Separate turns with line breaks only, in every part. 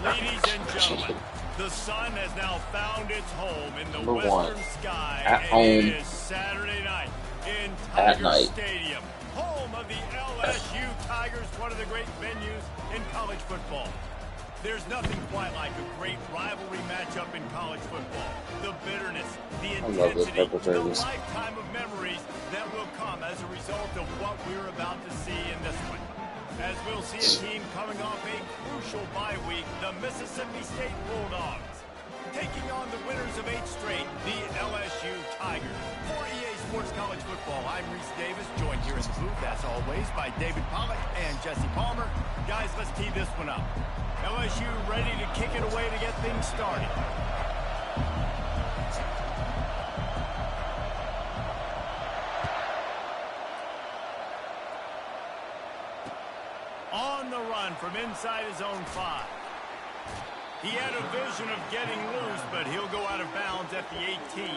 Ladies and gentlemen, the sun has now found its home in the
Number
western
one.
sky,
At
and
home.
it is Saturday night in
At
Tiger
night.
Stadium, home of the LSU Tigers, one of the great venues in college football. There's nothing quite like a great rivalry matchup in college football. The bitterness, the intensity, the lifetime of memories that will come as a result of what we're about to see in this one. As we'll see a team coming off a crucial bye week, the Mississippi State Bulldogs, taking on the winners of 8 straight, the LSU Tigers. For EA Sports College Football, I'm Reese Davis, joined here in the booth, as always, by David Pollack and Jesse Palmer. Guys, let's tee this one up. LSU ready to kick it away to get things started. On the run from inside his own 5. He had a vision of getting loose, but he'll go out of bounds at the 18.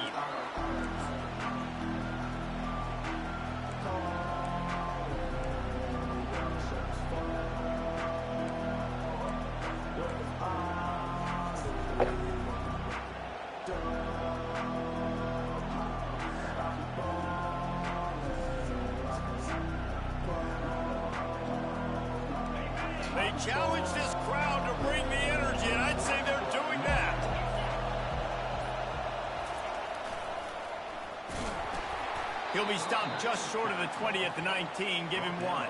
They challenge this crowd to bring the energy, and I'd say they're doing that. He'll be stopped just short of the 20 at the 19. Give him 1.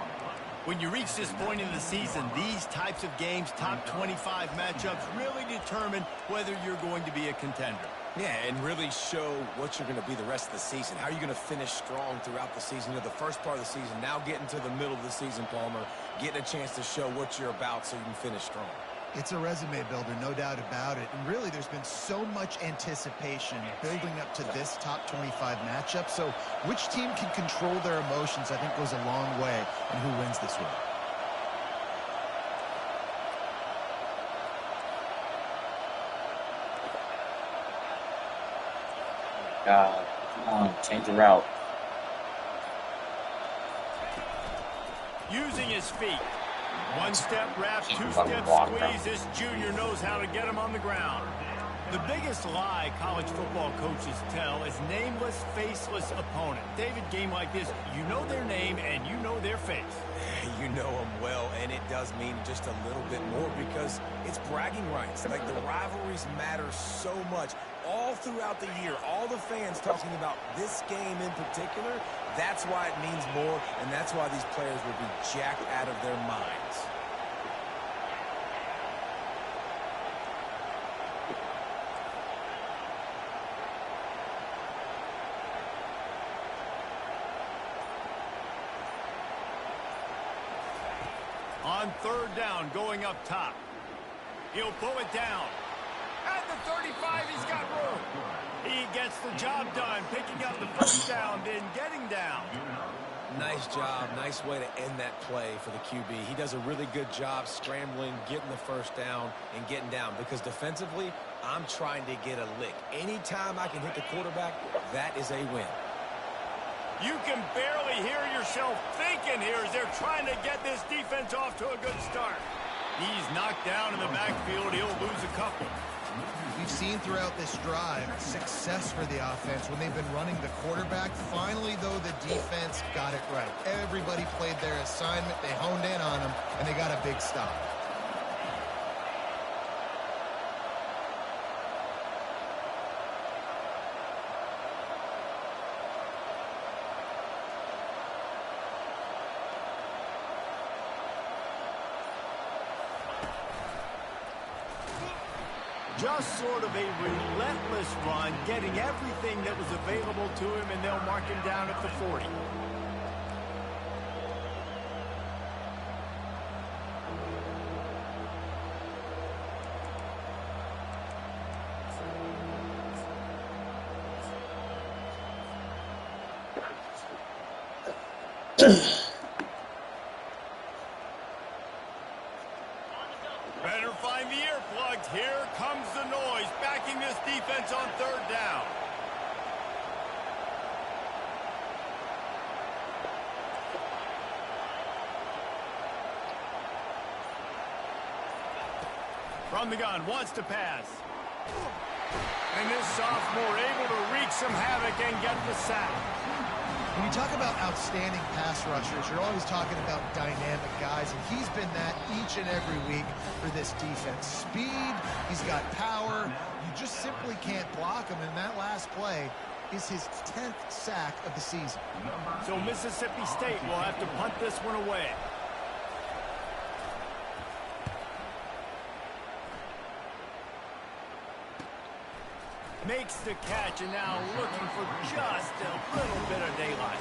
When you reach this point in the season, these types of games, top 25 matchups, really determine whether you're going to be a contender.
Yeah, and really show what you're going to be the rest of the season. How are you going to finish strong throughout the season? You know, the first part of the season, now getting to the middle of the season, Palmer, getting a chance to show what you're about so you can finish strong.
It's a resume builder, no doubt about it. And really, there's been so much anticipation building up to this top 25 matchup. So which team can control their emotions, I think, goes a long way in who wins this one.
God, come on, change the route.
Using his feet. 1-step wrap, 2-step squeeze. This junior knows how to get him on the ground. The biggest lie college football coaches tell is nameless, faceless opponent. David, game like this, you know their name and you know their face.
You know them well, and it does mean just a little bit more because it's bragging rights. Like, the rivalries matter so much. All throughout the year, all the fans talking about this game in particular, that's why it means more, and that's why these players will be jacked out of their minds.
On 3rd down, going up top. He'll pull it down. At the 35, he's got room. He gets the job done, picking up the 1st down, then getting down.
Nice job. Nice way to end that play for the QB. He does a really good job scrambling, getting the 1st down, and getting down. Because defensively, I'm trying to get a lick. Anytime I can hit the quarterback, that is a win.
You can barely hear yourself thinking here as they're trying to get this defense off to a good start. He's knocked down in the backfield. He'll lose a couple.
We've seen throughout this drive success for the offense when they've been running the quarterback. Finally, though, the defense got it right. Everybody played their assignment. They honed in on them, and they got a big stop.
Just sort of a relentless run, getting everything that was available to him, and they'll mark him down at the 40. Better find the earplugs. Here comes the noise, backing this defense on 3rd down. From the gun, wants to pass. And this sophomore able to wreak some havoc and get the sack.
When you talk about outstanding pass rushers, you're always talking about dynamic guys, and he's been that each and every week for this defense. Speed, he's got power. You just simply can't block him, and that last play is his 10th sack of the season.
So Mississippi State will have to punt this one away. Makes the catch, and now looking for just a little bit of daylight.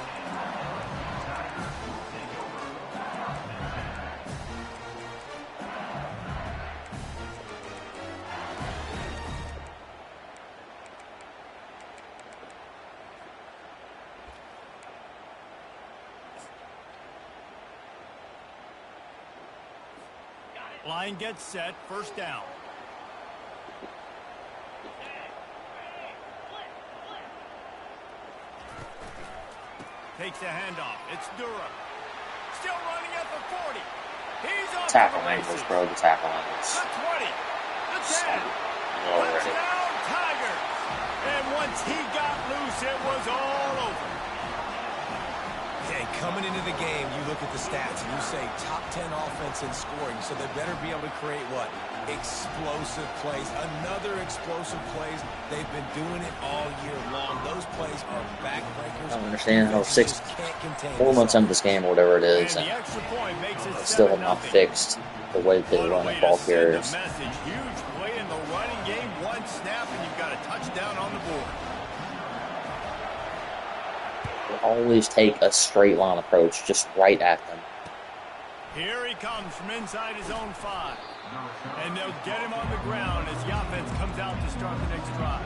Line gets set, first down. Takes the handoff. It's Durham. Still running at the 40. He's off
Tackle
to the
angles,
races.
bro. The tackle angles.
The 20. The 10.
Already.
Touchdown, Tigers. And once he got loose, it was all over.
Okay, coming into the game, you look at the stats and you say top 10 offense in scoring, so they better be able to create what? Explosive plays. Another explosive plays. They've been doing it all year long. Those plays are backbreakers.
I don't understand how
Defenses
4 months into this game or whatever it is,
And
and
the extra point makes it
still have not
7-0.
fixed the way that they
What a
run
way
the
to
ball
send a
carriers.
message. Huge play in the running game. One snap, and you've got a touchdown on the board.
They always take a straight line approach, just right at them.
Here he comes from inside his own 5. And they'll get him on the ground as the offense comes out to start the next drive.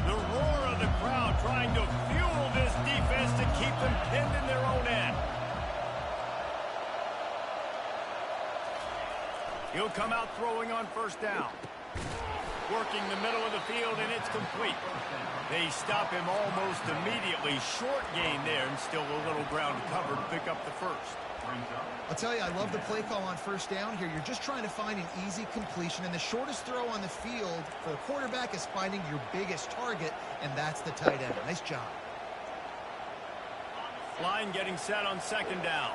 The roar of the crowd trying to fuel this defense to keep them pinned in their own end. He'll come out throwing on first down. Working the middle of the field, and it's complete. They stop him almost immediately. Short gain there, and still a little ground covered to pick up the first.
I'll tell you, I love the play call on first down here. You're just trying to find an easy completion, and the shortest throw on the field for the quarterback is finding your biggest target, and that's the tight end. Nice job.
Line getting set on second down.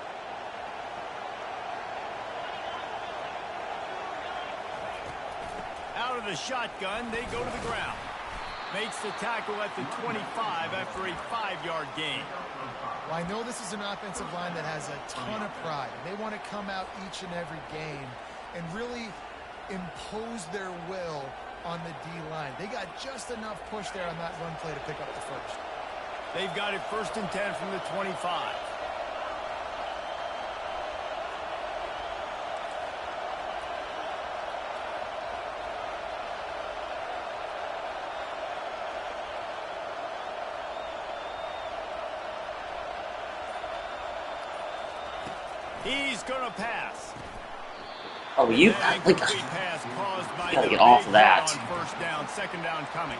Out of the shotgun, they go to the ground. Makes the tackle at the 25 after a 5-yard gain.
Well, I know this is an offensive line that has a ton of pride. They want to come out each and every game and really impose their will on the D-line. They got just enough push there on that run play to pick up the first.
They've got it 1st and 10 from the 25. He's going to pass.
Oh, you
That
like,
incomplete pass caused by
gotta
the
get off
big
of that.
run on first down, second down coming.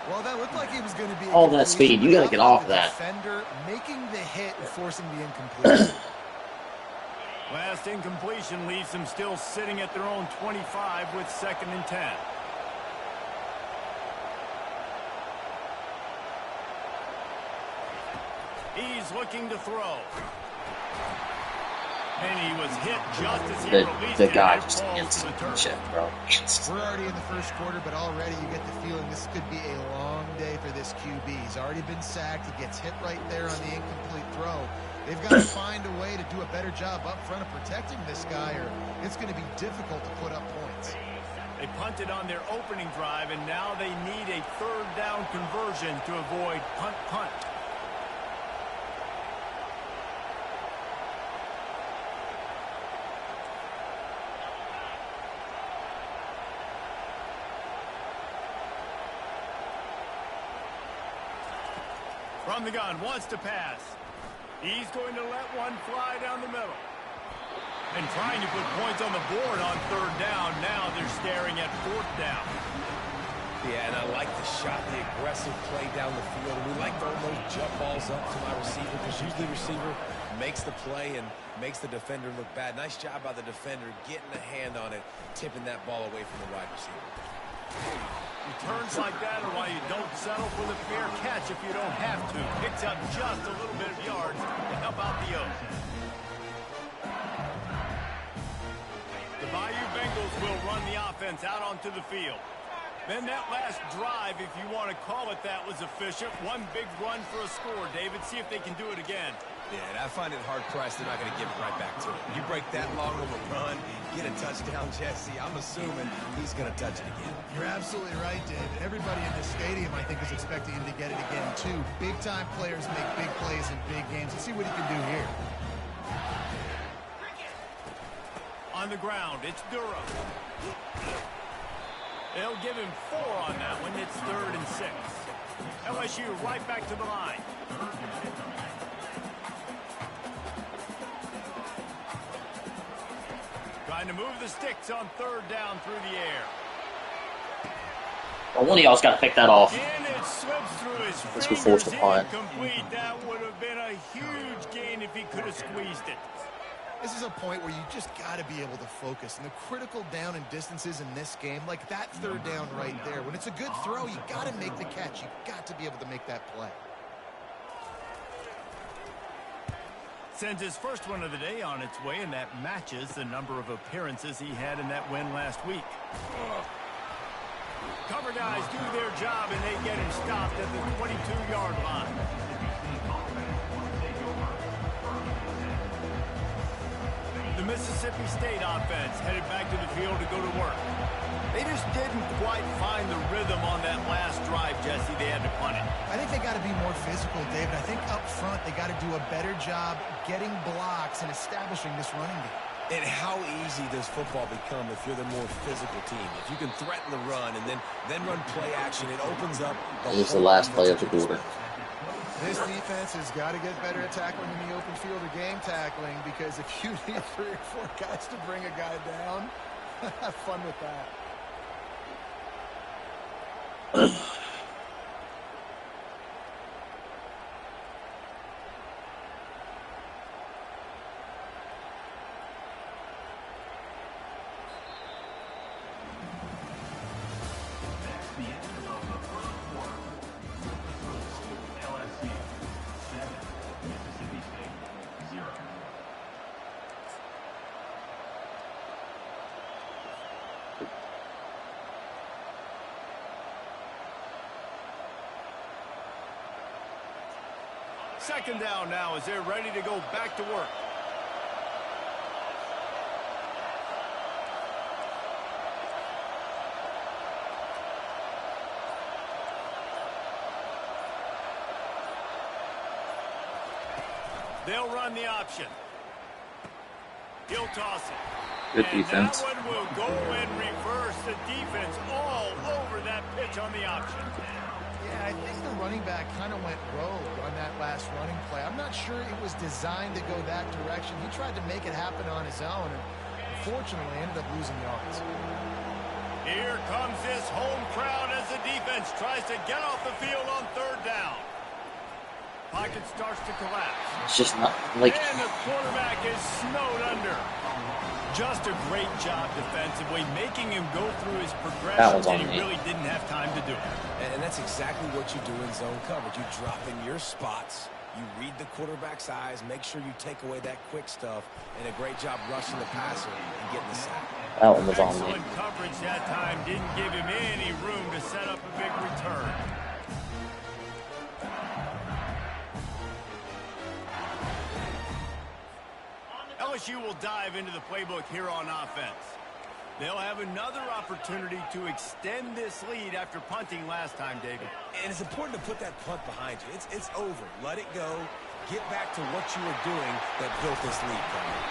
Well, that looked like it was going to be a
All that
completion,
speed, you
but
gotta
how
get
about
off
the
that.
defender making the hit and forcing the incompletion.
Last incompletion leaves them still sitting at their own 25 with 2nd and 10. He's looking to throw. And he was hit just as he released
The
it.
guy
It
just
falls to
instant
the turf.
shit, bro.
We're already in the first quarter, but already you get the feeling this could be a long day for this QB. He's already been sacked. He gets hit right there on the incomplete throw. They've got to find a way to do a better job up front of protecting this guy, or it's going to be difficult to put up points.
They punted on their opening drive, and now they need a 3rd down conversion to avoid punt. From the gun, wants to pass. He's going to let one fly down the middle. And trying to put points on the board on third down. Now they're staring at fourth down.
Yeah, and I like the shot, the aggressive play down the field. And we like throwing those jump balls up to my receiver because usually the receiver makes the play and makes the defender look bad. Nice job by the defender getting a hand on it, tipping that ball away from the wide receiver.
Returns like that are why you don't settle for the fair catch if you don't have to. Picks up just a little bit of yards to help out the Oaks. The Bayou Bengals will run the offense out onto the field. Then that last drive, if you want to call it that, was efficient. One big run for a score, David. See if they can do it again.
Yeah, and I find it hard-pressed they're not going to give it right back to it. You break that long of a run, get a touchdown, Jesse, I'm assuming he's going to touch it again.
You're absolutely right, David. Everybody in this stadium, I think, is expecting him to get it again, too. Big-time players make big plays in big games. Let's see what he can do here.
On the ground, it's Durham. They'll give him 4 on that one. It's 3rd and 6. LSU right back to the line. Trying to move the sticks on 3rd down through the air.
Well, one of y'all's got to pick that off.
And it slips through his
Let's be forced to punt.
incomplete. That would have been a huge gain if he could have squeezed it.
This is a point where you just got to be able to focus. And the critical down and distances in this game, like that 3rd down right there, when it's a good throw, you got to make the catch. You got to be able to make that play.
Sends his first one of the day on its way, and that matches the number of appearances he had in that win last week. Cover guys do their job, and they get him stopped at the 22-yard line. The Mississippi State offense headed back to the field to go to work. They just didn't quite find the rhythm on that last drive, Jesse. They had to punt it.
I think they got to be more physical, David. I think up front they got to do a better job getting blocks and establishing this running game.
And how easy does football become if you're the more physical team? If you can threaten the run and then run play action, it opens up.
Here's the last play of the quarter.
This defense has got to get better at tackling in the open field or game tackling, because if you need 3 or 4 guys to bring a guy down, have fun with that.
Second down now as they're ready to go back to work. They'll run the option. He'll toss it.
Good defense.
And that one will go in reverse. The defense all over that pitch on the option.
Yeah, I think the running back kind of went rogue on that last running play. I'm not sure it was designed to go that direction. He tried to make it happen on his own, and unfortunately ended up losing yards.
Here comes this home crowd as the defense tries to get off the field on 3rd down. Pocket starts to collapse.
It's just not like.
And the quarterback is snowed under. Just a great job defensively, making him go through his progressions, and he really didn't have time to do it.
And that's exactly what you do in zone coverage. You drop in your spots, you read the quarterback's eyes, make sure you take away that quick stuff, and a great job rushing the passer and getting the sack.
That one was on me.
Excellent coverage that time. Didn't give him any room to set up a big return. LSU will dive into the playbook here on offense. They'll have another opportunity to extend this lead after punting last time, David.
And it's important to put that punt behind you. It's over. Let it go. Get back to what you were doing that built this lead.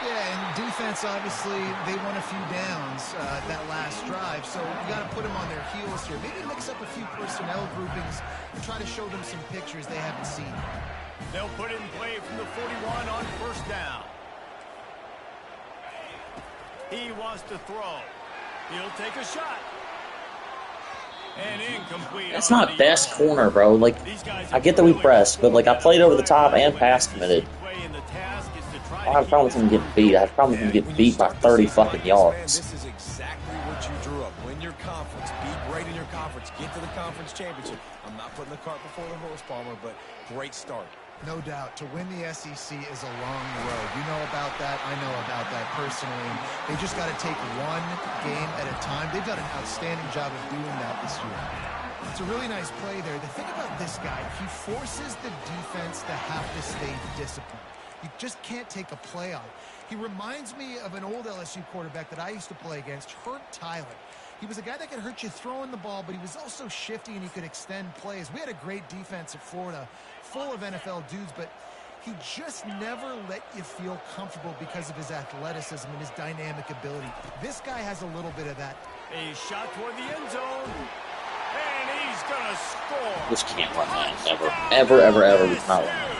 Yeah, and defense, obviously, they won a few downs that last drive, so you got to put them on their heels here. Maybe mix up a few personnel groupings and try to show them some pictures they haven't seen.
They'll put it in play from the 41 on 1st down. He wants to throw. He'll take a shot. And incomplete.
That's not best corner, bro. Like, I get that we pressed, but, like, I played over the top and pass committed. I don't have a problem with him getting beat. I have a problem with him getting beat by 30 fucking yards.
This is exactly what you drew up. Win your conference. Be great in your conference. Get to the conference championship. I'm not putting the cart before the horse, Palmer, but great start.
No doubt. To win the SEC is a long road. You know about that. I know about that personally. They just got to take one game at a time. They've done an outstanding job of doing that this year. It's a really nice play there. The thing about this guy, he forces the defense to have to stay disciplined. You just can't take a play on. He reminds me of an old LSU quarterback that I used to play against, Hurt Tyler. He was a guy that could hurt you throwing the ball, but he was also shifty and he could extend plays. We had a great defense at Florida, full of NFL dudes, but he just never let you feel comfortable because of his athleticism and his dynamic ability. This guy has a little bit of that.
A shot toward the end zone. And he's going to score.
Just can't run that. Ever. We cannot run that.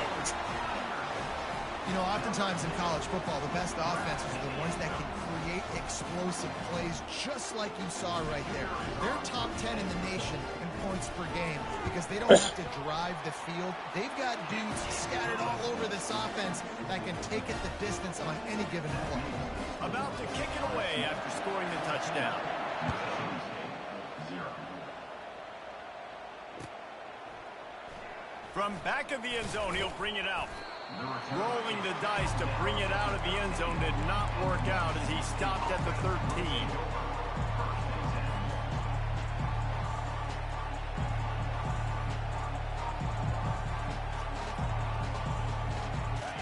You know, oftentimes in college football, the best offenses are the ones that can create explosive plays just like you saw right there. They're top 10 in the nation in points per game because they don't have to drive the field. They've got dudes scattered all over this offense that can take it the distance on any given play.
About to kick it away after scoring the touchdown. From back of the end zone, he'll bring it out. Rolling the dice to bring it out of the end zone did not work out as he stopped at the 13.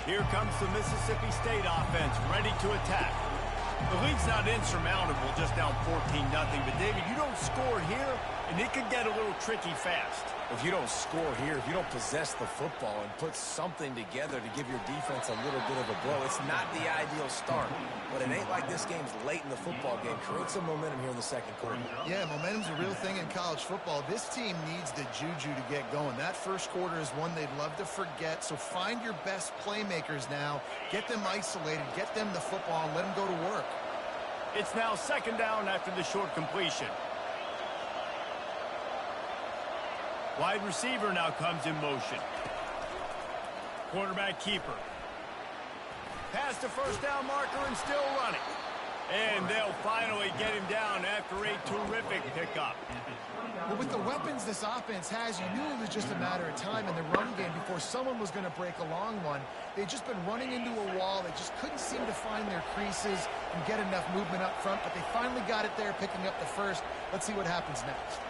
Here comes the Mississippi State offense, ready to attack. The lead's not insurmountable, just down 14-0. But, David, you don't score here, and it could get a little tricky fast.
If you don't score here, if you don't possess the football and put something together to give your defense a little bit of a blow, it's not the ideal start. But it ain't like this game's late in the football game. Create some momentum here in the second quarter.
Yeah, momentum's a real thing in college football. This team needs the juju to get going. That first quarter is one they'd love to forget. So find your best playmakers now. Get them isolated. Get them the football and let them go to work.
It's now second down after the short completion. Wide receiver now comes in motion. Quarterback keeper. Past the first down marker and still running. And they'll finally get him down after a terrific pickup.
But with the weapons this offense has, you knew it was just a matter of time in the run game before someone was going to break a long one. They'd just been running into a wall. They just couldn't seem to find their creases and get enough movement up front, but they finally got it there, picking up the first. Let's see what happens next.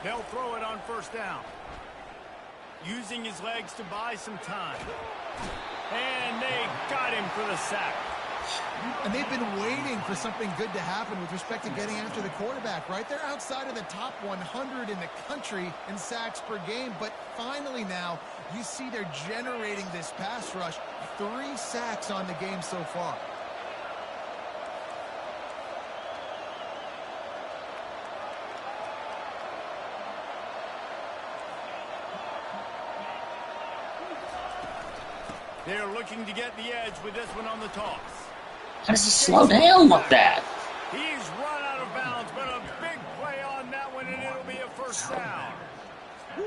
They'll throw it on first down. Using his legs to buy some time. And they got him for the sack.
And they've been waiting for something good to happen with respect to getting after the quarterback, right? They're outside of the top 100 in the country in sacks per game, but finally now you see they're generating this pass rush. 3 sacks on the game so far.
They're looking to get the edge with this one on the toss.
How does he slow down like that?
He's run out of bounds, but a big play on that one, and it'll be a first down.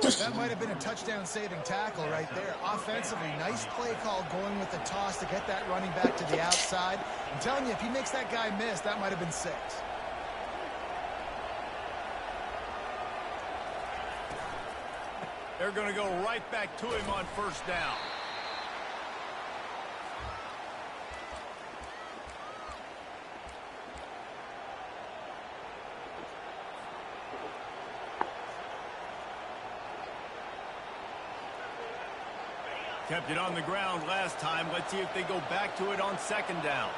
That might have been a touchdown-saving tackle right there. Offensively, nice play call going with the toss to get that running back to the outside. I'm telling you, if he makes that guy miss, that might have been 6.
They're going to go right back to him on first down. Kept it on the ground last time. Let's see if they go back to it on second down.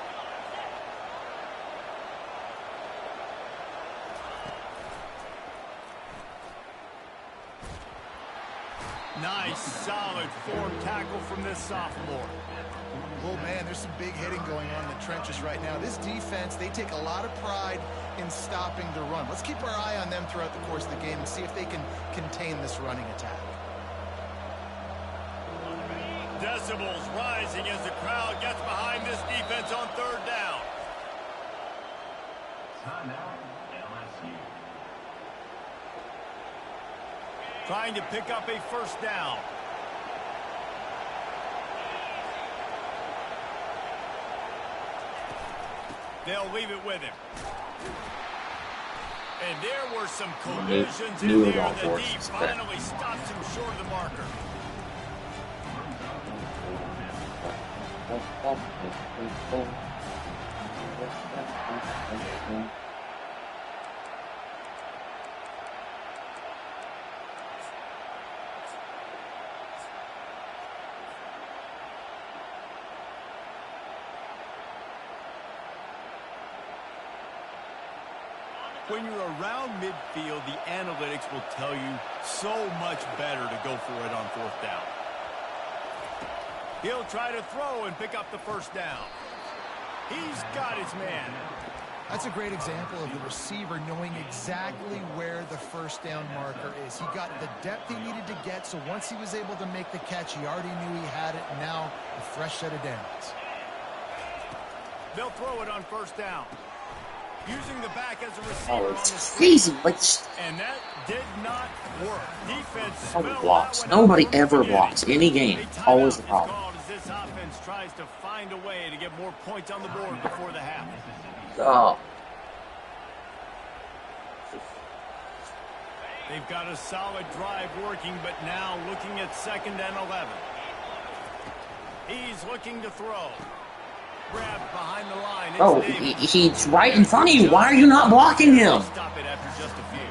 Nice, solid form tackle from this sophomore.
Oh, man, there's some big hitting going on in the trenches right now. This defense, they take a lot of pride in stopping the run. Let's keep our eye on them throughout the course of the game and see if they can contain this running attack.
decibels rising as the crowd gets behind this defense on third down. LSU. Trying to pick up a first down. They'll leave it with him. And there were some collisions in there. The D finally stops him short of the marker. When you're around midfield, the analytics will tell you so much better to go for it on fourth down. He'll try to throw and pick up the first down. He's got his man.
That's a great example of the receiver knowing exactly where the first down marker is. He got the depth he needed to get, so once he was able to make the catch, he already knew he had it. Now, a fresh set of downs.
They'll throw it on first down. Using the back as a receiver.
Oh, it's crazy. Like,
and that did not work. Defense
nobody blocks. Nobody ever blocks any game. Always the problem.
As this offense tries to find a way to get more points on the board before the half.
Oh.
They've got a solid drive working, but now looking at 2nd and 11. He's looking to throw. Grabbed behind the line.
Oh, he's right in front of you. Why are you not blocking him?
Stop it after just a few.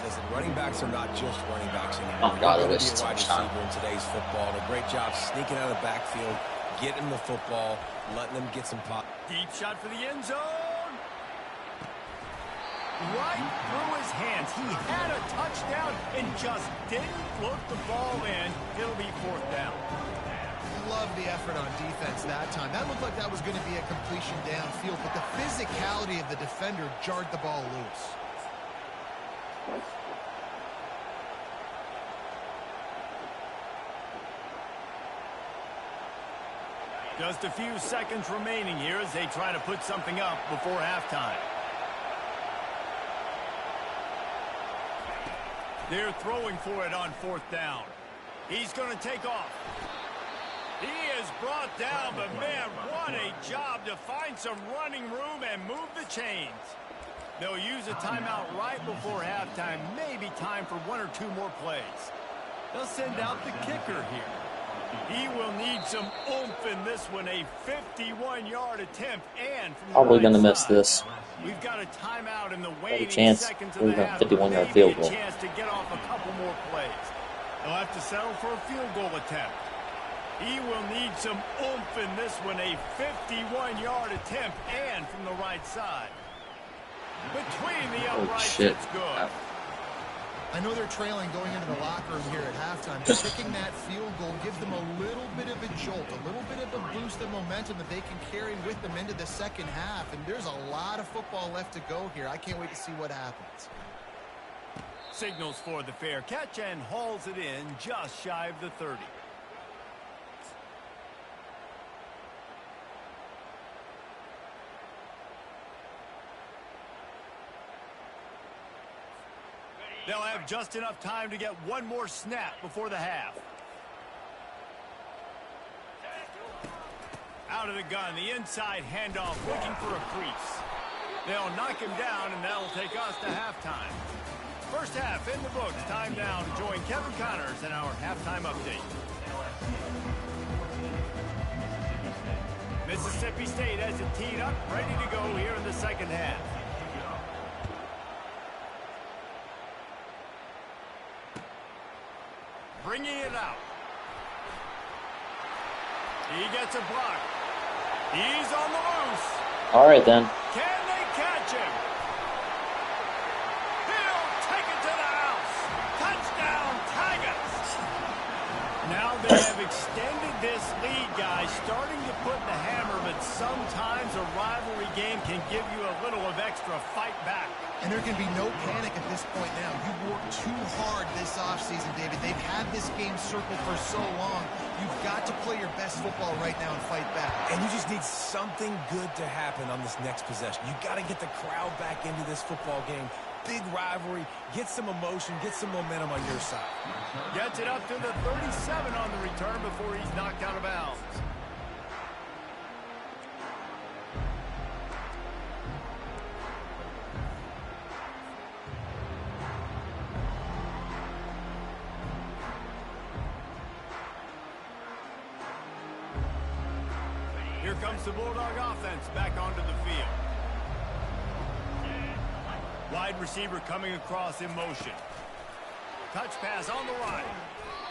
Listen, running backs are not just running backs anymore.
Oh, God, it
is
is
a wide receiver in today's football. A great job sneaking out of the backfield, getting the football, letting them get some pop.
Deep shot for the end zone. Right through his hands. He had a touchdown and just didn't look the ball in. It'll be fourth down.
Love the effort on defense that time. That looked like that was going to be a completion downfield, but the physicality of the defender jarred the ball loose.
Just a few seconds remaining here as they try to put something up before halftime. They're throwing for it on fourth down. He's going to take off. He is brought down, but man, what a job to find some running room and move the chains. They'll use a timeout right before halftime. Maybe time for 1 or 2 more plays. They'll send out the kicker here. He will need some oomph in this one. A 51-yard attempt and from
probably going to miss this.
We've got a timeout in the waning seconds of
the
half.
51-yard field goal.
A chance to get off a couple more plays. They'll have to settle for a field goal attempt. He will need some oomph in this one. A 51-yard attempt and from the right side. Between the uprights, it's good.
I know they're trailing going into the locker room here at halftime. Kicking that field goal gives them a little bit of a jolt, a little bit of a boost of momentum that they can carry with them into the second half. And there's a lot of football left to go here. I can't wait to see what happens.
Signals for the fair catch and hauls it in just shy of the 30. They'll have just enough time to get one more snap before the half. Out of the gun, the inside handoff, looking for a crease. They'll knock him down, and that'll take us to halftime. First half in the books. Time now to join Kevin Connors in our halftime update. Mississippi State has it teed up, ready to go here in the second half. Bringing it out. He gets a block. He's on the loose.
All right, then.
Can they catch him? He'll take it to the house. Touchdown, Tigers. Now they have extended this lead, guys, starting to put the hammer, but sometimes a rivalry game can give you a little of extra fight back.
And there can be no panic at this point now. You've worked too hard this offseason, David. They've had this game circled for so long. You've got to to play your best football right now and fight back.
And you just need something good to happen on this next possession. You got to get the crowd back into this football game. Big rivalry. Get some emotion. Get some momentum on your side.
Gets it up to the 37 on the return before he's knocked out of bounds. Here comes the Bulldog offense back onto the field. Wide receiver coming across in motion. Touch pass on the right.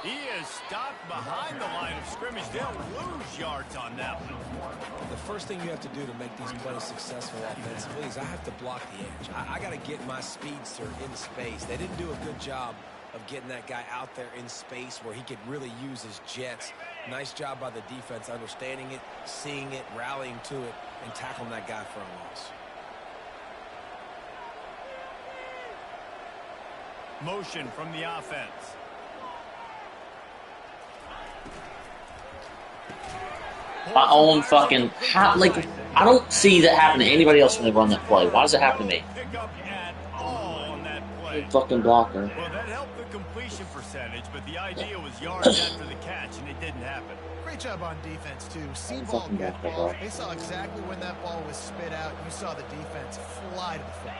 He is stopped behind the line of scrimmage. They'll lose yards on that one.
The first thing you have to do to make these plays successful offensively is I have to block the edge. I got to get my speedster in space. They didn't do a good job of getting that guy out there in space where he could really use his jets. Nice job by the defense understanding it, seeing it, rallying to it, and tackling that guy for a loss.
Motion from the offense.
My own fucking... like, I don't see that happen to anybody else when they run that play. Why does it happen to me?
Pick up at all on that play.
Fucking blocker.
Well, that helped the completion percentage, but the idea was yards after the catch, and it didn't happen.
Great job on defense, too. See ball, good ball. They saw exactly when that ball was spit out. You saw the defense fly to the front.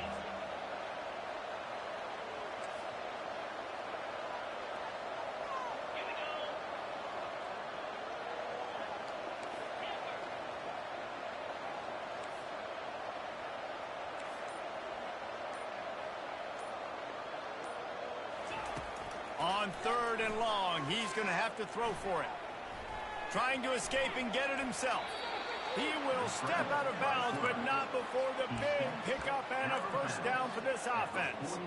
On 3rd and long, he's going to have to throw for it. Trying to escape and get it himself. He will step out of bounds, but not before the big pickup and a first down for this offense.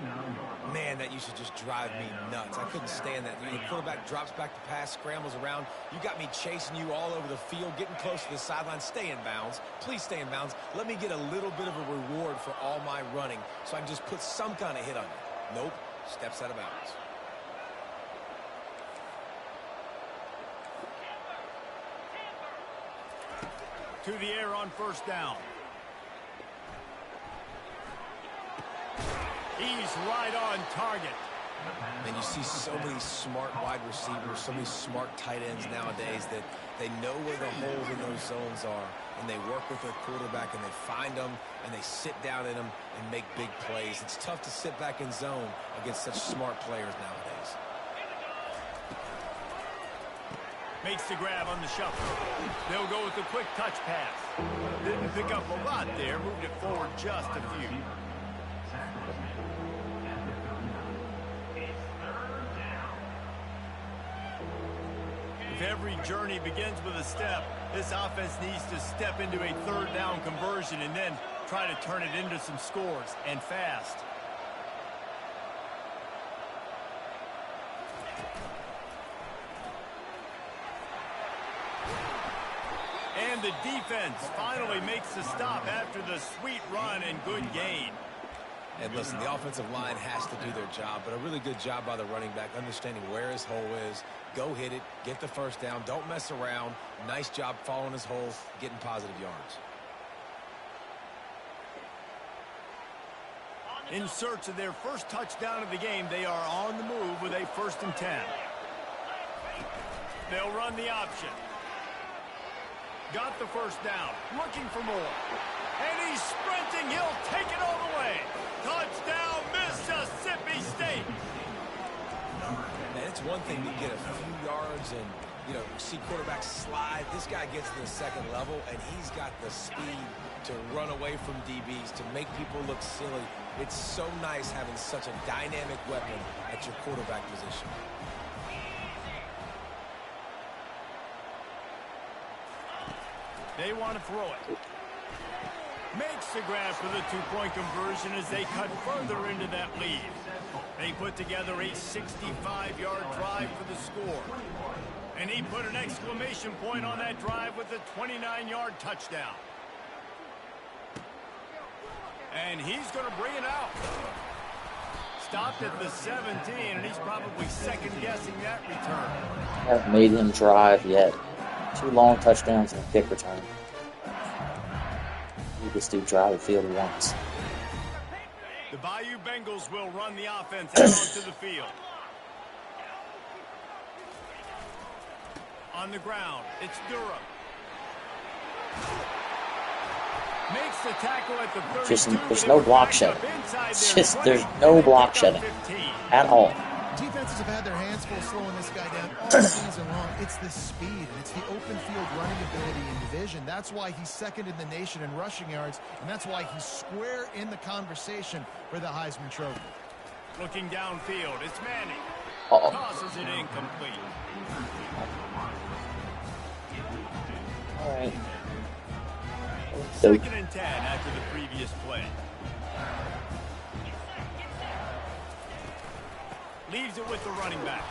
Man, that used to just drive me nuts. I couldn't stand that. The quarterback drops back to pass, scrambles around. You got me chasing you all over the field, getting close to the sideline. Stay in bounds. Please stay in bounds. Let me get a little bit of a reward for all my running so I can just put some kind of hit on you. Nope. Steps out of bounds.
To the air on first down. He's right on target.
And you see so many smart wide receivers, so many smart tight ends nowadays that they know where the holes in those zones are, and they work with their quarterback, and they find them, and they sit down in them and make big plays. It's tough to sit back in zone against such smart players nowadays.
Makes the grab on the shuffle. They'll go with a quick touch pass. Didn't pick up a lot there, moved it forward just a few. If every journey begins with a step, this offense needs to step into a 3rd down conversion and then try to turn it into some scores, and fast. And the defense finally makes the stop after the sweet run and good gain.
And listen, the offensive line has to do their job, but a really good job by the running back, understanding where his hole is. Go hit it, get the first down, don't mess around. Nice job following his hole, getting positive yards.
In search of their first touchdown of the game, they are on the move with a 1st and 10. They'll run the option. Got the first down, looking for more. And he's sprinting, he'll take it all the way. Touchdown, Mississippi State.
Man, it's one thing to get a few yards and, you know, see quarterbacks slide. This guy gets to the 2nd level, and he's got the speed to run away from DBs, to make people look silly. It's so nice having such a dynamic weapon at your quarterback position.
They want to throw it. Makes the grab for the 2-point conversion as they cut further into that lead. They put together a 65-yard drive for the score. And he put an exclamation point on that drive with a 29-yard touchdown. And he's going to bring it out. Stopped at the 17, and he's probably second-guessing that return.
I haven't made him drive yet. 2 long touchdowns and a kick return. Need this dude drive the field once.
The Bayou Bengals will run the offense out onto the field. On the ground, it's Durham. Makes the tackle at the 32.
There's no block shedding. There's no block shedding at all.
Defenses have had their hands full slowing this guy down all season long. It's the speed, and it's the open field running ability in division. That's why he's second in the nation in rushing yards, and that's why he's square in the conversation for the Heisman Trophy.
Looking downfield, it's Manning.
Uh-oh.
Tosses it incomplete.
All right.
Second and 10 after the previous play. Leaves it with the running back.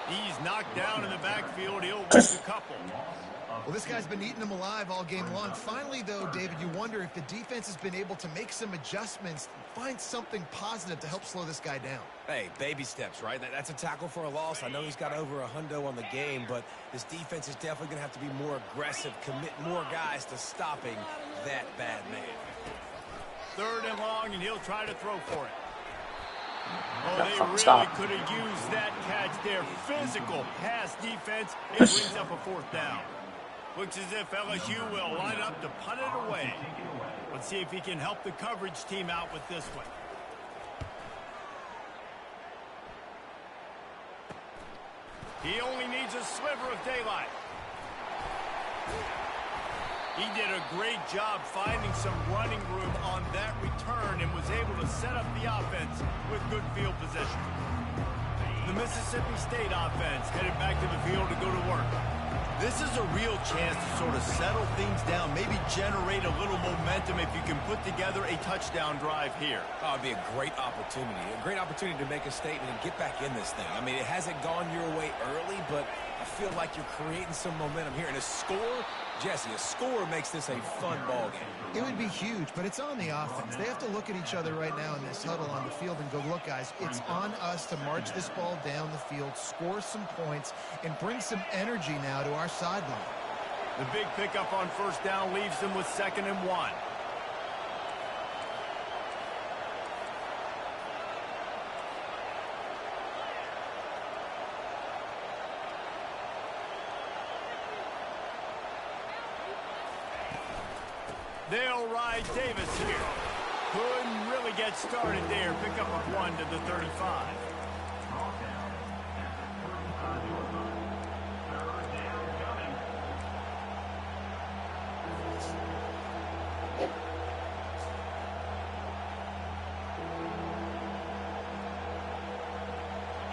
He's knocked down in the backfield. He'll work a couple.
Well, this guy's been eating them alive all game long. Finally, though, David, you wonder if the defense has been able to make some adjustments, find something positive to help slow this guy down.
Hey, baby steps, right? That's a tackle for a loss. I know he's got over $100 on the game, but this defense is definitely going to have to be more aggressive, commit more guys to stopping that bad man.
Third and long, and he'll try to throw for it. Oh, they really could have used that catch there. Physical pass defense. It brings up a 4th down. Looks as if LSU will line up to punt it away. Let's see if he can help the coverage team out with this one. He only needs a sliver of daylight. He did a great job finding some running room on that return and was able to set up the offense with good field position. The Mississippi State offense headed back to the field to go to work. This is a real chance to sort of settle things down, maybe generate a little momentum if you can put together a touchdown drive here.
Oh, it'd be a great opportunity to make a statement and get back in this thing. I mean, it hasn't gone your way early, but I feel like you're creating some momentum here. And a score, Jesse, a score makes this a fun ball game.
It would be huge, but it's on the offense. They have to look at each other right now in this huddle on the field and go, look, guys, it's on us to march this ball down the field, score some points, and bring some energy now to our sideline.
The big pickup on 1st down leaves them with 2nd and 1. They'll ride Davis here. Couldn't really get started there. Pick up a 1 to the 35.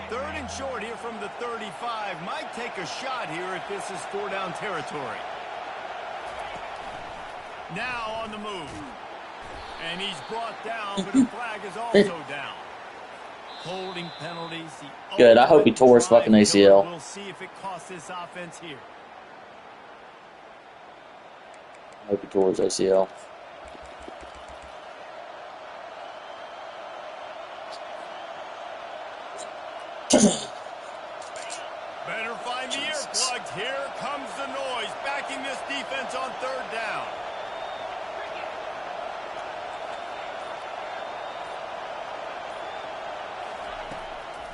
Third and short here from the 35. Might take a shot here if this is 4-down territory. Now on the move. And he's brought down, but the flag is also down. Holding penalties.
Good. I hope he tore his fucking ACL.
We'll see if it costs this offense here.
I hope he tore his ACL.
Better find the earplugs. Here comes the noise. Backing this defense on 3rd down.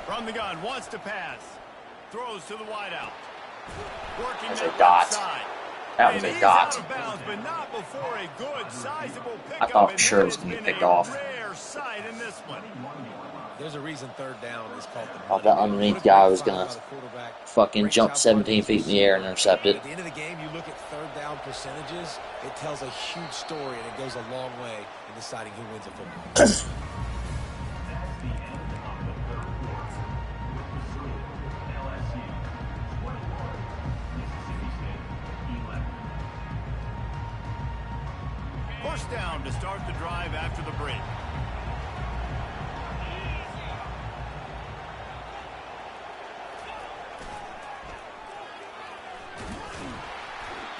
From the gun, wants to pass. Throws to the wideout. Working that
dot.
side.
That was a dot.
Out of bounds, but not before a good, sizable pickup.
I thought for sure it was going to get picked off.
Rare sight in this one.
There's a reason 3rd down is called the
Thought that underneath guy was going to fucking jump 17 feet in the air and intercept it.
At the end of the game, you look at 3rd down percentages, it tells a huge story, and it goes a long way in deciding who wins a football game.
First down to start the drive after the break.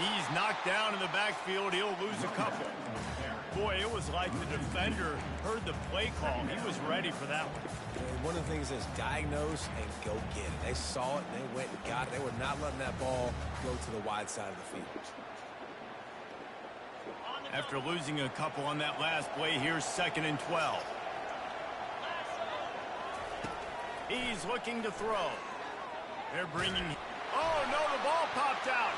He's knocked down in the backfield. He'll lose a couple. Boy, it was like the defender heard the play call. He was ready for that one.
And one of the things is diagnose and go get it. They saw it, and they went and got it. They were not letting that ball go to the wide side of the field.
After losing a couple on that last play, here's 2nd and 12. He's looking to throw. They're bringing... Oh, no, the ball popped out.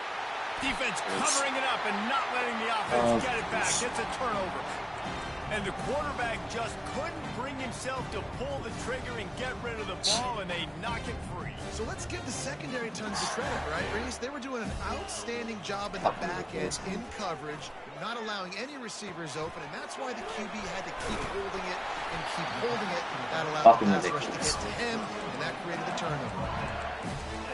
Defense covering it up and not letting the offense get it back. Gets a turnover. And the quarterback just couldn't bring himself to pull the trigger and get rid of the ball, and they knock it free.
So let's give the secondary tons of credit, right, Reese? They were doing an outstanding job in the back end in coverage, not allowing any receivers open, and that's why the QB had to keep holding it and keep holding it. That allowed the pass rush to get to him, and that created the turnover.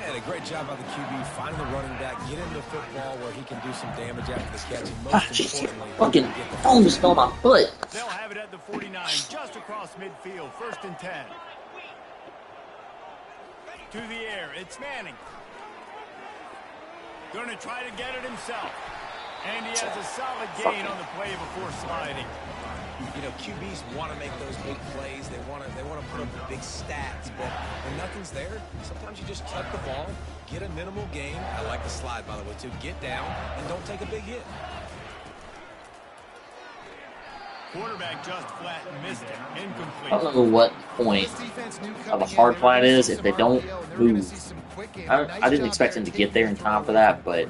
And a great job by the QB finding the running back, get him the football where he can do some damage after the catch. And most importantly,
fucking phone just fell on my foot.
They'll have it at the 49, just across midfield, 1st and 10. To the air, it's Manning. Going to try to get it himself. And he has a solid gain on the play before sliding.
You know, QBs want to make those big plays. They want to put up the big stats. But when nothing's there, sometimes you just tuck the ball, get a minimal gain. I like the slide, by the way, too. Get down and don't take a big hit.
Quarterback just flat missed it. Incomplete.
I don't know what point of a hard flat is if they don't move. I didn't expect him to get there in time for that, but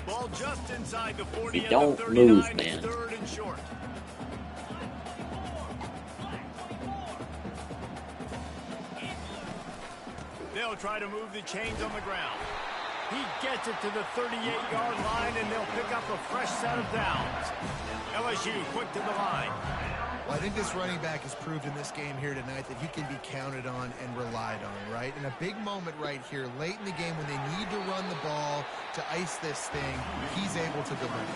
Ball just inside the 40
if you don't move, man.
3rd and short. They'll try to move the chains on the ground. He gets it to the 38-yard line, and they'll pick up a fresh set of downs. LSU quick to the line.
Well, I think this running back has proved in this game here tonight that he can be counted on and relied on, right? In a big moment right here, late in the game when they need to run the ball to ice this thing, he's able to deliver.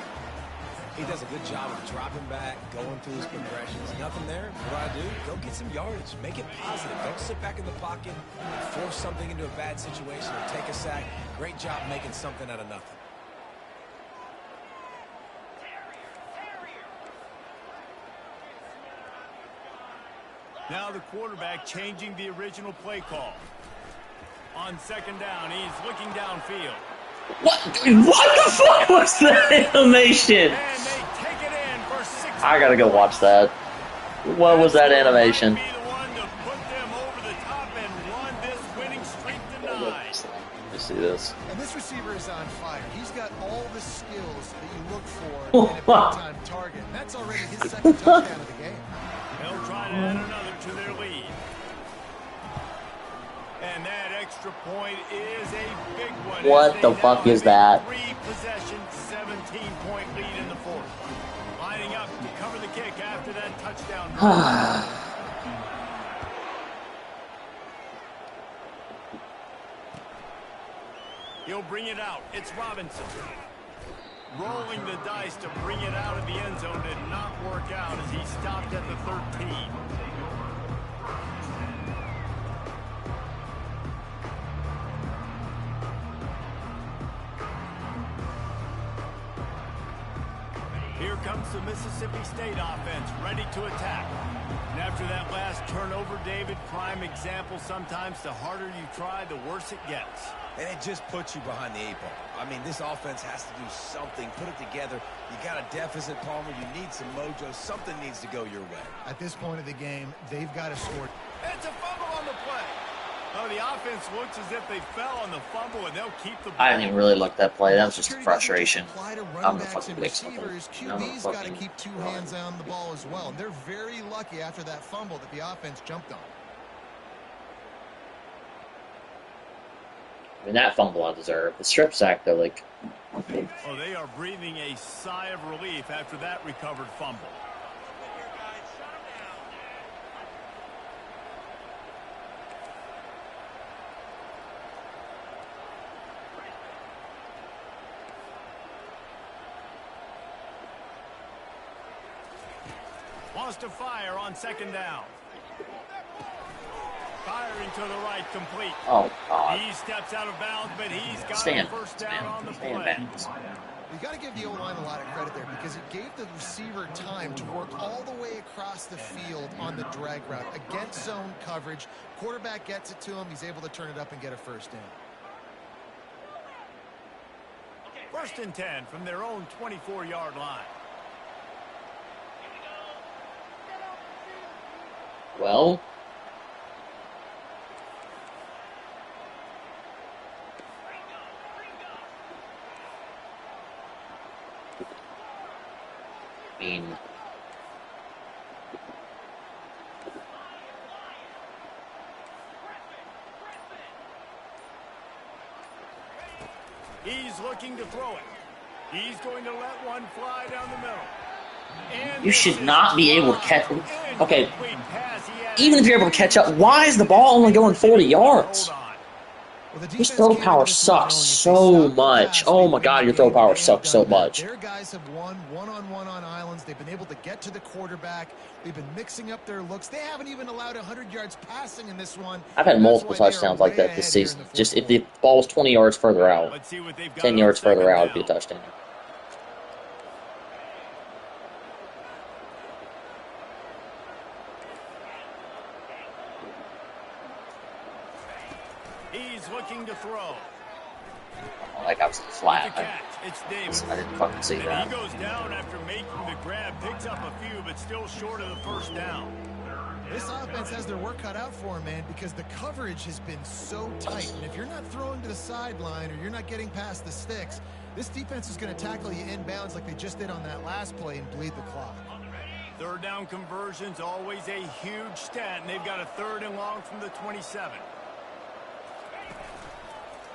He does a good job of dropping back, going through his progressions. Nothing there. What do? Go get some yardage. Make it positive. Don't sit back in the pocket and force something into a bad situation or take a sack. Great job making something out of nothing.
Now the quarterback changing the original play call. On 2nd down, he's looking downfield.
What the fuck was that animation?
And they take it in for 6.
I gotta go watch that. What was that animation?
Be the one to put them over the top and run this winning streak to 9.
Let me see this.
And this receiver is on fire. He's got all the skills that you look for in a big-time target. And that's already his 2nd touchdown of the game.
They'll try to add another to their lead. And that extra point is a big one.
What the fuck is that?
3-possession, 17-point lead in the 4th. Lining up to cover the kick after that touchdown. He'll bring it out. It's Robinson. Rolling the dice to bring it out of the end zone did not work out as he stopped at the 13. Here comes the Mississippi State offense, ready to attack. And after that last turnover, David, prime example, sometimes the harder you try, the worse it gets.
And it just puts you behind the 8 ball. I mean, this offense has to do something, put it together. You got a deficit, Palmer. You need some mojo. Something needs to go your way.
At this point of the game, they've got to score.
It's a fumble on the play. Oh, the offense looks as if they fell on the fumble, and they'll keep the ball.
I didn't even really look that play. That was just frustration. I'm the fucking big
QB's got to keep 2 hands on the ball as well. And they're very lucky after that fumble that the offense jumped on.
I mean, that fumble I deserve. The strip sack, though, like...
Oh, they are breathing a sigh of relief after that recovered fumble. Wants to fire on 2nd down. Firing to the right, complete.
Oh, God.
He steps out of bounds, but he's got
Stand.
the first down on the play.
You got to give the O-line a lot of credit there because it gave the receiver time to work all the way across the field on the drag route against zone coverage. Quarterback gets it to him. He's able to turn it up and get a first down.
1st and 10 from their own 24-yard line.
Well, I mean,
He's looking to throw it. He's going to let one fly down the middle. And
you should not be able to catch. Okay, even if you're able to catch up, why is the ball only going 40 yards? His throw power sucks so much. Oh my God, your throw power sucks so much.
Their guys have won one-on-one on islands. They've been able to get to the quarterback. They've been mixing up their looks. They haven't even allowed 100 yards passing in this one.
I've had multiple touchdowns like that this season. Just if the ball was 20 yards further out, 10 yards further out, it'd be a touchdown.
He's looking to throw.
Like I was flat.
I
didn't fucking see that.
He goes down after making the grab, picks up a few, but still short of the first down.
This offense has their work cut out for them, man, because the coverage has been so tight. And if you're not throwing to the sideline or you're not getting past the sticks, this defense is going to tackle you inbounds like they just did on that last play and bleed the clock.
3rd down conversion's always a huge stat, and they've got a 3rd and long from the 27.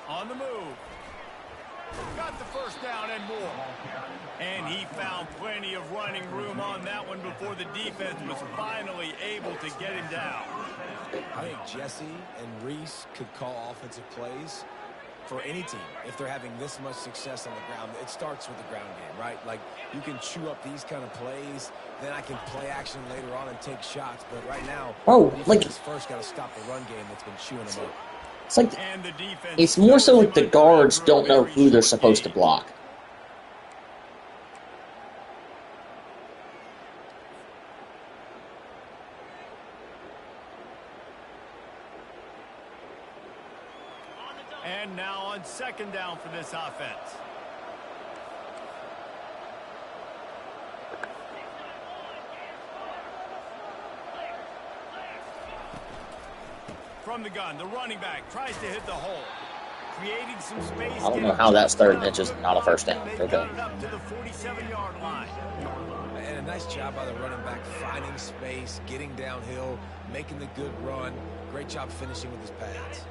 On the move. Got the first down and more. And he found plenty of running room on that one before the defense was finally able to get him down.
I think Jesse and Reese could call offensive plays for any team if they're having this much success on the ground. It starts with the ground game, right? Like, you can chew up these kind of plays, then I can play action later on and take shots. But right now, first got to stop the run game that's been chewing them up.
It's like, it's more so like the guards don't know who they're supposed to block.
And now on 2nd down for this offense. From the gun, the running back tries to hit the hole. Creating some space.
I don't know how that's 3rd and inches, not a first down. Okay.
Up to the 47-yard line.
And a nice job by the running back, finding space, getting downhill, making the good run. Great job finishing with his pads.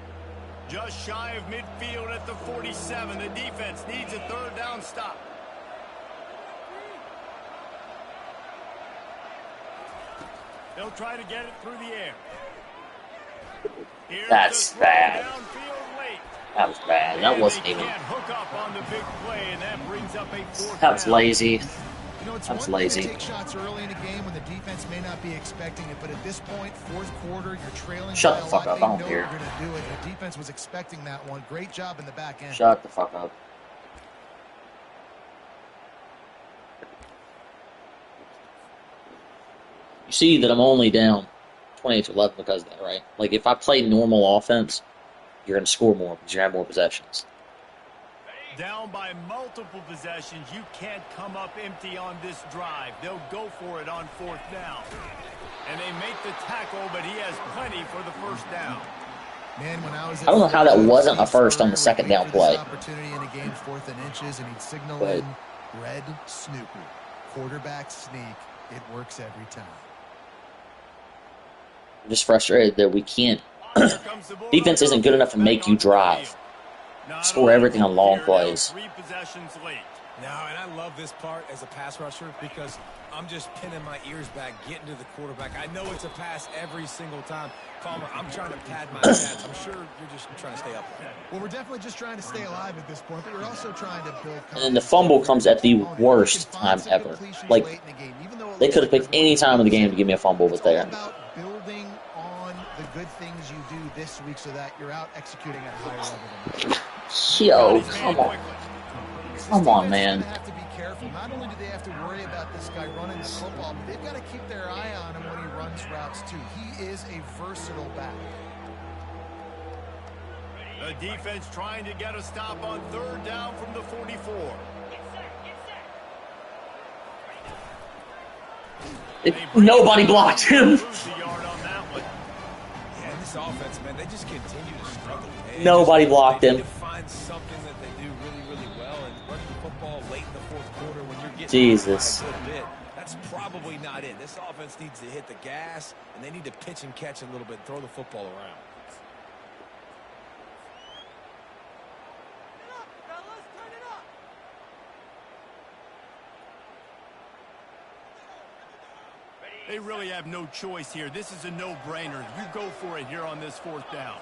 Just shy of midfield at the 47. The defense needs a 3rd down stop. They'll try to get it through the air.
That's bad. That was bad. That wasn't even. That was lazy. That was lazy.
Take shots early in a game when the defense may not be expecting it, but at this point, 4th quarter, you're trailing.
Shut the fuck up. I don't care.
The defense was expecting that one. Great job in the back end.
Shut the fuck up. You see that I'm only down 28-11 because of that, right? Like, if I play normal offense, you're going to score more because you have more possessions.
Down by multiple possessions, you can't come up empty on this drive. They'll go for it on 4th down. And they make the tackle, but he has plenty for the first down.
Man, when I
don't know how that wasn't a first on the 2nd down play.
Opportunity in a game, 4th and inches, and he'd signal in red Snoopy. Quarterback sneak. It works every time.
I'm just frustrated that we can't. Defense isn't good enough to make you drive. Score everything on long plays.
No, and I love this part as a pass rusher because I'm just pinning my ears back, getting to the quarterback. I know it's a pass every single time. Palmer, I'm trying to pad my stats. I'm sure you're just trying to stay up.
Well, we're definitely just trying to stay alive at this point, but we're also trying to build.
And then the fumble comes at the worst time ever. Like, they could have picked any time of the game to give me a fumble, but there.
Building on the good things you do this week so that you're out executing at a higher level than that.
Yo, come on. Come on, man.
Have to be careful. Not only do they have to worry about this guy running the football, but they've got to keep their eye on him when he runs routes too. He is a versatile back.
The defense trying to get a stop on 3rd down from the 44.
Nobody blocked him.
Yeah, this offense, man, they just continue to struggle.
Nobody blocked him.
They find something that they do really, really well, and running the football late in the 4th quarter when you're getting
Jesus.
a good bit, that's probably not it. This offense needs to hit the gas, and they need to pitch and catch a little bit, throw the football around.
They really have no choice here. This is a no-brainer. You go for it here on this 4th down.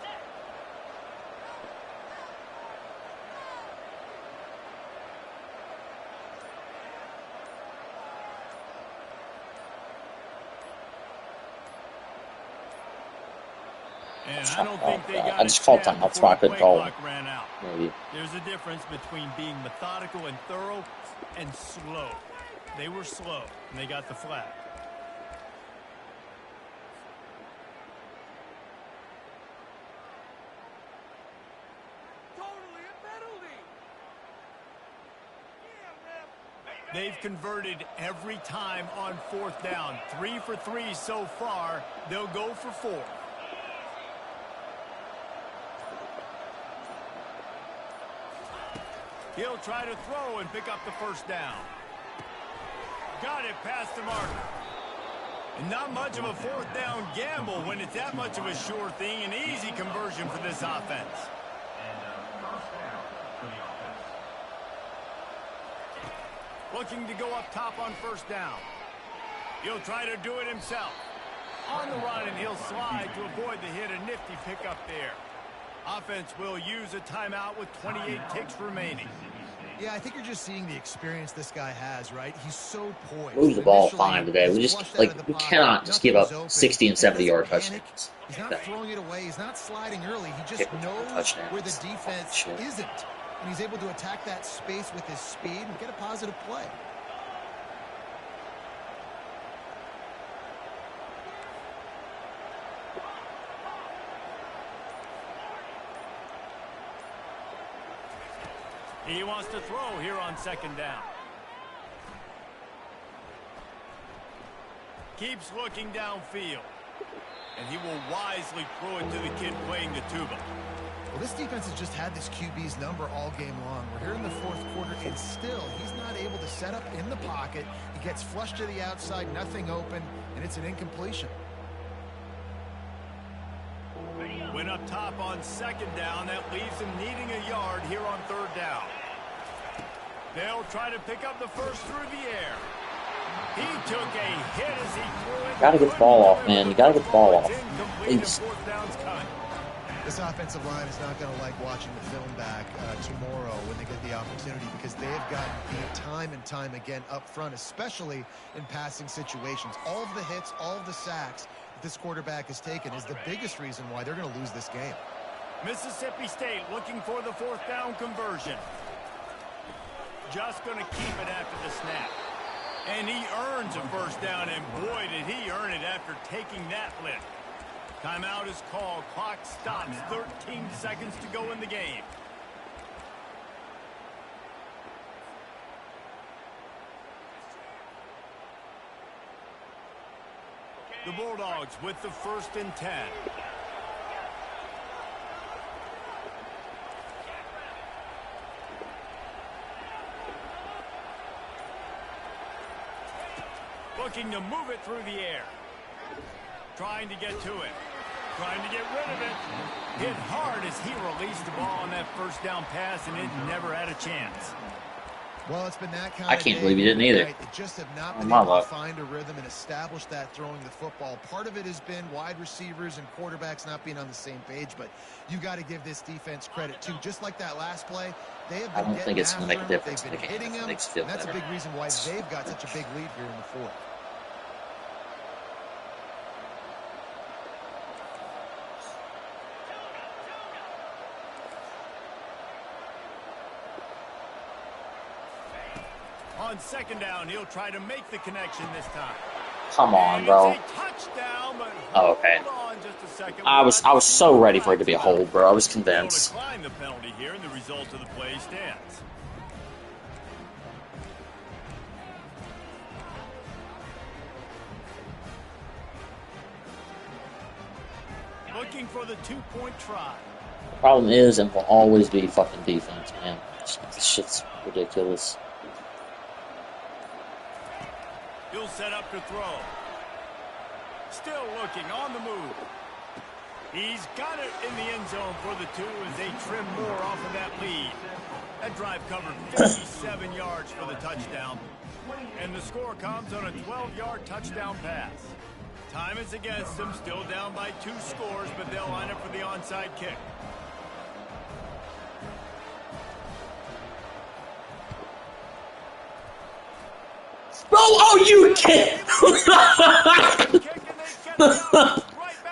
And I don't think they got
I just called time. That's why I couldn't call him. Maybe.
There's a difference between being methodical and thorough and slow. They were slow, and they got the flag. They've converted every time on 4th down. 3 for 3 so far. They'll go for 4. He'll try to throw and pick up the 1st down. Got it past the marker. And not much of a 4th down gamble when it's that much of a sure thing. An easy conversion for this offense. Looking to go up top on 1st down. He'll try to do it himself. On the run, and he'll slide to avoid the hit. A nifty pickup there. Offense will use a timeout with 28 ticks remaining.
Yeah, I think you're just seeing the experience this guy has, right? He's so poised.
Moves the ball fine today. We just, like, we cannot just give up 60 and 70-yard touchdowns.
He's not throwing it away. He's not sliding early. He just knows where the defense isn't. And he's able to attack that space with his speed and get a positive play.
He wants to throw here on 2nd down. Keeps looking downfield. And he will wisely throw it to the kid playing the tuba.
Well, this defense has just had this QB's number all game long. We're here in the 4th quarter, and still he's not able to set up in the pocket. He gets flushed to the outside, nothing open, and it's an incompletion.
Went up top on 2nd down. That leaves him needing a yard here on 3rd down. They'll try to pick up the 1st through the air. He took a hit as he threw it.
Gotta get the ball off, man. You gotta get the ball off. Please.
4th down's cut.
This offensive line is not going to like watching the film back tomorrow when they get the opportunity, because they have gotten beat time and time again up front, especially in passing situations. All of the hits, all of the sacks that this quarterback has taken is the biggest reason why they're going to lose this game.
Mississippi State looking for the 4th down conversion. Just going to keep it after the snap. And he earns a 1st down, and boy, did he earn it after taking that lift. Timeout is called. Clock stops. 13 seconds to go in the game. The Bulldogs with the 1st and 10. Looking to move it through the air. Trying to get to it. Trying to get rid of it. Hit hard as he released the ball on that 1st down pass, and it never had a chance.
Well, it's been that kind
I can't believe he didn't either.
They just have not been
my
able
luck.
to find a rhythm and establish that throwing the football. Part of it has been wide receivers and quarterbacks not being on the same page, but you got to give this defense credit too. Just like that last play, they have been
I don't think it's
going
going
to
to make a difference in the
They've
game.
been hitting
It
him.
makes it feel
That's
better.
a big reason why they've got such a big lead here in the 4th.
On second down, he'll try to make the connection this time.
Come on, bro.
Touchdown, but
oh, okay. I was so ready for it to be a hold, bro. I was convinced.
Decline the penalty here, and the result of the play stands. Looking for the two-point try.
The problem is, and will always be fucking defense, man. This shit's ridiculous.
He'll set up to throw. Still looking on the move. He's got it in the end zone for the 2 as they trim more off of that lead. That drive covered 57 yards for the touchdown. And the score comes on a 12-yard touchdown pass. Time is against them, still down by 2 scores, but they'll line up for the onside kick.
Oh, you can't!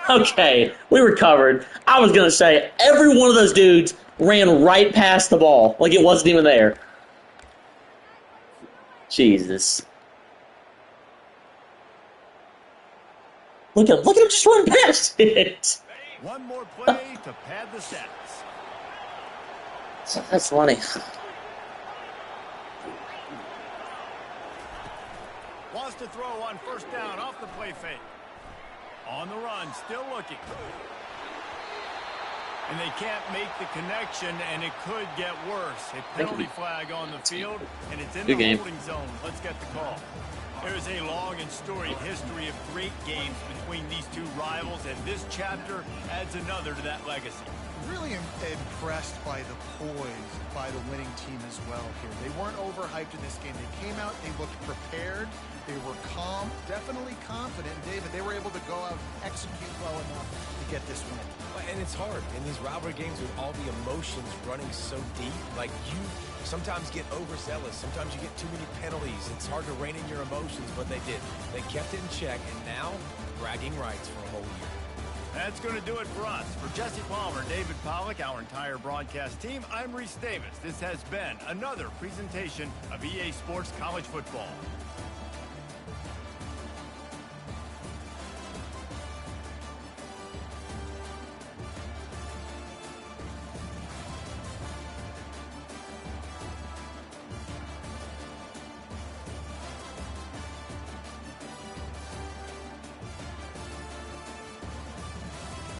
Okay, we recovered. I was gonna say, every one of those dudes ran right past the ball, like it wasn't even there. Jesus. Look at him just run past it.
One more play to pad the stats.
That's funny.
Wants to throw on first down off the play fake. On the run, still looking. And they can't make the connection, and it could get worse. A penalty flag on the field, and it's in the holding zone. Let's get the call. There's a long and storied history of great games between these 2 rivals, and this chapter adds another to that legacy.
Really impressed by the poise by the winning team as well here. They weren't overhyped in this game. They came out, they looked prepared, they were calm, definitely confident. And David, they were able to go out and execute well enough to get this win.
And it's hard in these rivalry games with all the emotions running so deep. Like, you sometimes get overzealous. Sometimes you get too many penalties. It's hard to rein in your emotions, but they did. They kept it in check, and now bragging rights for a whole year.
That's going to do it for us. For Jesse Palmer, David Pollack, our entire broadcast team, I'm Reese Davis. This has been another presentation of EA Sports College Football.